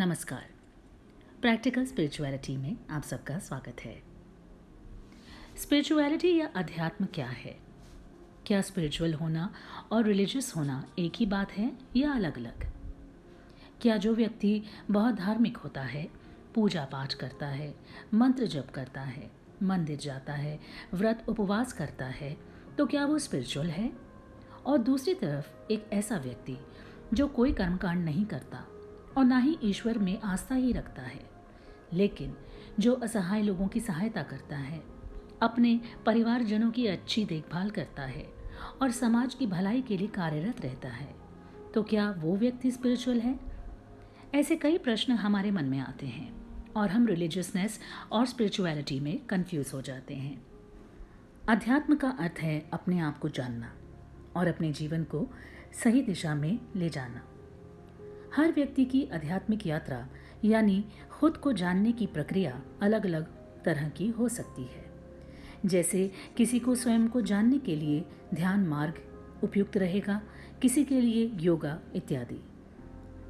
नमस्कार। Practical spirituality में आप सबका स्वागत है। स्पिरिचुअलिटी या अध्यात्म क्या है? क्या स्पिरिचुअल होना और रिलीजियस होना एक ही बात है या अलग अलग? क्या जो व्यक्ति बहुत धार्मिक होता है, पूजा पाठ करता है, मंत्र जप करता है, मंदिर जाता है, व्रत उपवास करता है, तो क्या वो स्पिरिचुअल है? और दूसरी तरफ एक ऐसा व्यक्ति जो कोई कर्मकांड नहीं करता और ना ही ईश्वर में आस्था ही रखता है, लेकिन जो असहाय लोगों की सहायता करता है, अपने परिवारजनों की अच्छी देखभाल करता है और समाज की भलाई के लिए कार्यरत रहता है, तो क्या वो व्यक्ति स्पिरिचुअल है? ऐसे कई प्रश्न हमारे मन में आते हैं और हम रिलीजियसनेस और स्पिरिचुअलिटी में कंफ्यूज हो जाते हैं। अध्यात्म का अर्थ है अपने आप को जानना और अपने जीवन को सही दिशा में ले जाना। हर व्यक्ति की आध्यात्मिक यात्रा यानी खुद को जानने की प्रक्रिया अलग अलग तरह की हो सकती है। जैसे किसी को स्वयं को जानने के लिए ध्यान मार्ग उपयुक्त रहेगा, किसी के लिए योगा इत्यादि।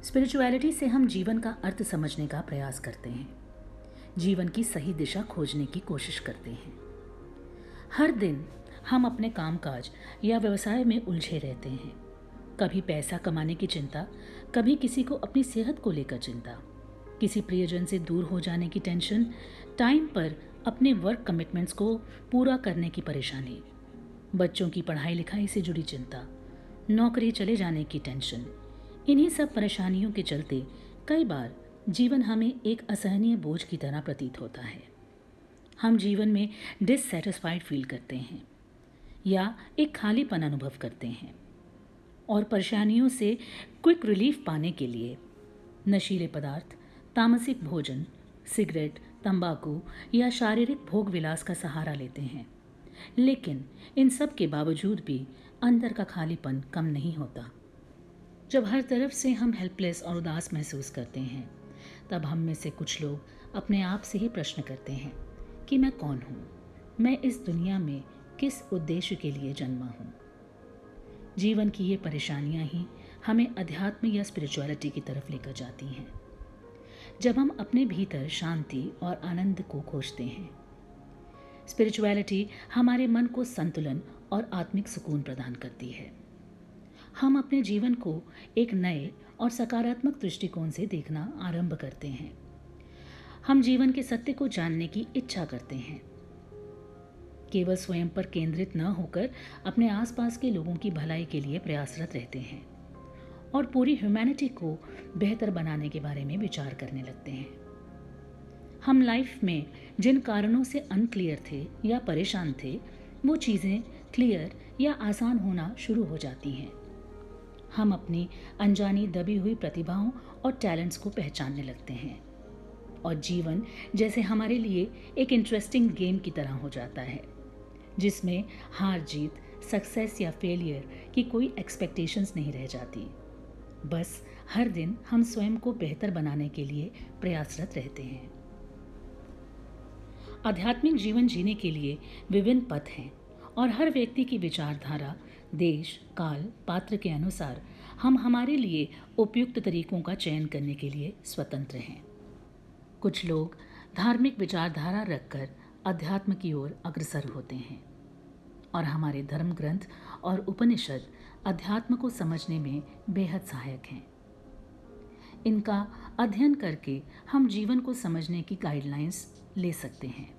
स्पिरिचुअलिटी से हम जीवन का अर्थ समझने का प्रयास करते हैं, जीवन की सही दिशा खोजने की कोशिश करते हैं। हर दिन हम अपने कामकाज या व्यवसाय में उलझे रहते हैं। कभी पैसा कमाने की चिंता, कभी किसी को अपनी सेहत को लेकर चिंता, किसी प्रियजन से दूर हो जाने की टेंशन, टाइम पर अपने वर्क कमिटमेंट्स को पूरा करने की परेशानी, बच्चों की पढ़ाई लिखाई से जुड़ी चिंता, नौकरी चले जाने की टेंशन। इन्हीं सब परेशानियों के चलते कई बार जीवन हमें एक असहनीय बोझ की तरह प्रतीत होता है। हम जीवन में डिससैटिस्फाइड फील करते हैं या एक खालीपन अनुभव करते हैं और परेशानियों से क्विक रिलीफ पाने के लिए नशीले पदार्थ, तामसिक भोजन, सिगरेट, तंबाकू या शारीरिक भोग विलास का सहारा लेते हैं। लेकिन इन सब के बावजूद भी अंदर का खालीपन कम नहीं होता। जब हर तरफ से हम हेल्पलेस और उदास महसूस करते हैं, तब हम में से कुछ लोग अपने आप से ही प्रश्न करते हैं कि मैं कौन हूँ? मैं इस दुनिया में किस उद्देश्य के लिए जन्मा हूँ? जीवन की ये परेशानियां ही हमें अध्यात्म या स्पिरिचुअलिटी की तरफ लेकर जाती हैं। जब हम अपने भीतर शांति और आनंद को खोजते हैं, स्पिरिचुअलिटी हमारे मन को संतुलन और आत्मिक सुकून प्रदान करती है। हम अपने जीवन को एक नए और सकारात्मक दृष्टिकोण से देखना आरंभ करते हैं। हम जीवन के सत्य को जानने की इच्छा करते हैं, केवल स्वयं पर केंद्रित न होकर अपने आसपास के लोगों की भलाई के लिए प्रयासरत रहते हैं और पूरी ह्यूमैनिटी को बेहतर बनाने के बारे में विचार करने लगते हैं। हम लाइफ में जिन कारणों से अनक्लियर थे या परेशान थे, वो चीज़ें क्लियर या आसान होना शुरू हो जाती हैं। हम अपनी अनजानी दबी हुई प्रतिभाओं और टैलेंट्स को पहचानने लगते हैं और जीवन जैसे हमारे लिए एक इंटरेस्टिंग गेम की तरह हो जाता है, जिसमें हार जीत, सक्सेस या फेलियर की कोई एक्सपेक्टेशंस नहीं रह जाती। बस हर दिन हम स्वयं को बेहतर बनाने के लिए प्रयासरत रहते हैं। आध्यात्मिक जीवन जीने के लिए विभिन्न पथ हैं और हर व्यक्ति की विचारधारा, देश, काल, पात्र के अनुसार हम हमारे लिए उपयुक्त तरीकों का चयन करने के लिए स्वतंत्र हैं। कुछ लोग धार्मिक विचारधारा रखकर अध्यात्म की ओर अग्रसर होते हैं और हमारे धर्म ग्रंथ और उपनिषद अध्यात्म को समझने में बेहद सहायक हैं। इनका अध्ययन करके हम जीवन को समझने की गाइडलाइंस ले सकते हैं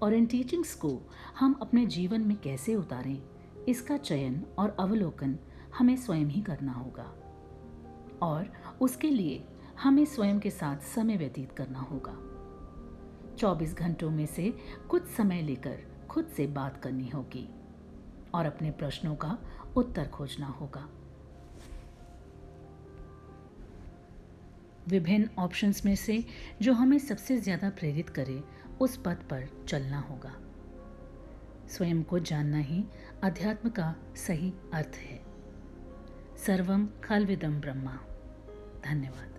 और इन टीचिंग्स को हम अपने जीवन में कैसे उतारें, इसका चयन और अवलोकन हमें स्वयं ही करना होगा और उसके लिए हमें स्वयं के साथ समय व्यतीत करना होगा। 24 घंटों में से कुछ समय लेकर खुद से बात करनी होगी और अपने प्रश्नों का उत्तर खोजना होगा। विभिन्न ऑप्शंस में से जो हमें सबसे ज्यादा प्रेरित करे, उस पथ पर चलना होगा। स्वयं को जानना ही अध्यात्म का सही अर्थ है। सर्वम खल्विदम ब्रह्मा। धन्यवाद।